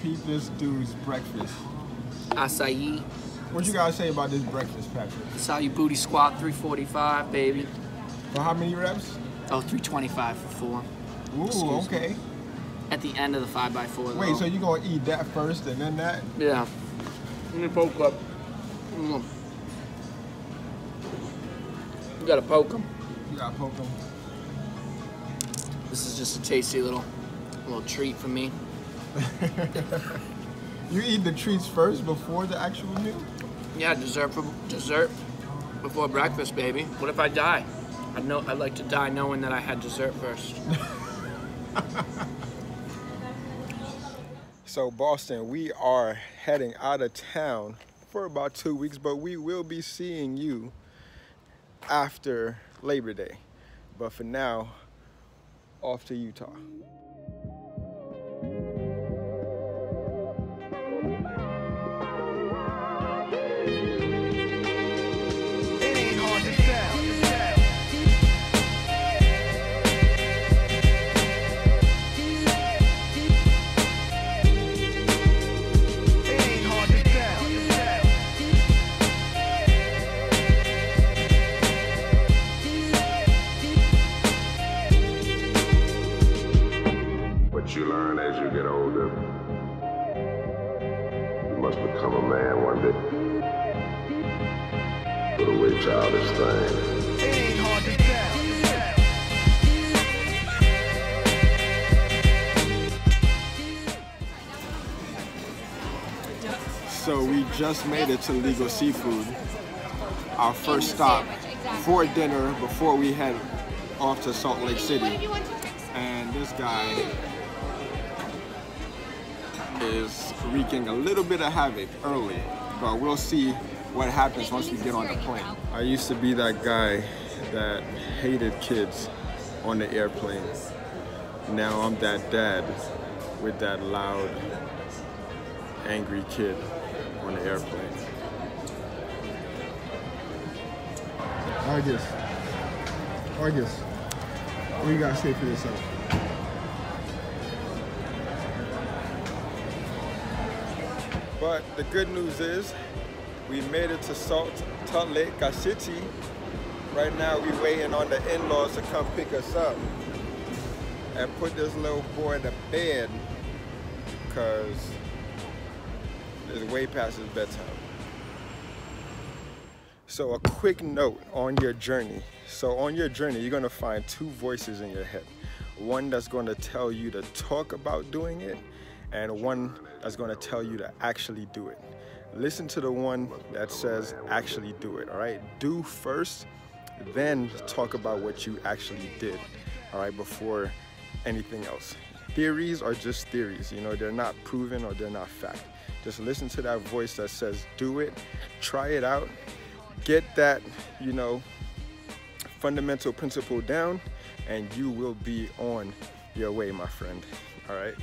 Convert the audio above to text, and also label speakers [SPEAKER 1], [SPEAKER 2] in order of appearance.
[SPEAKER 1] peep this dude's breakfast.
[SPEAKER 2] Acai.
[SPEAKER 1] What you guys say about this breakfast, Patrick?
[SPEAKER 2] Saw you booty squat 345, baby.
[SPEAKER 1] For how many reps?
[SPEAKER 2] Oh, 325 for 4.
[SPEAKER 1] Ooh,
[SPEAKER 2] Excuse
[SPEAKER 1] okay.
[SPEAKER 2] Me. At the end of the 5x4 though.
[SPEAKER 1] Wait, so you gonna eat that first and then that?
[SPEAKER 2] Yeah. Let me poke up. You gotta poke them.
[SPEAKER 1] You gotta poke them.
[SPEAKER 2] This is just a tasty little treat for me.
[SPEAKER 1] You eat the treats first before the actual meal?
[SPEAKER 2] Yeah, dessert before breakfast, baby. What if I die? I'd like to die knowing that I had dessert first.
[SPEAKER 1] So Boston, we are heading out of town for about 2 weeks, but we will be seeing you after Labor Day. But for now, off to Utah.
[SPEAKER 3] You learn as you get older. You must become a man one day. Put away childish things. It ain't hard
[SPEAKER 1] to tell. So we just made it to Legal Seafood, our first stop for dinner before we head off to Salt Lake City. And this guy is wreaking a little bit of havoc early, but we'll see what happens once we get on the plane. I used to be that guy that hated kids on the airplane. Now I'm that dad with that loud, angry kid on the airplane. Argus, what do you gotta say for yourself? But the good news is we made it to Salt Lake City. Right now we're waiting on the in-laws to come pick us up and put this little boy to bed because it's way past his bedtime. So a quick note on your journey. So on your journey, you're gonna find 2 voices in your head. One that's gonna tell you to talk about doing it, and one that's gonna tell you to actually do it. Listen to the one that says actually do it, all right? Do first, then talk about what you actually did, all right, before anything else. Theories are just theories, you know, they're not proven or they're not fact. Just listen to that voice that says do it, try it out, get that, you know, fundamental principle down, and you will be on your way, my friend, all right?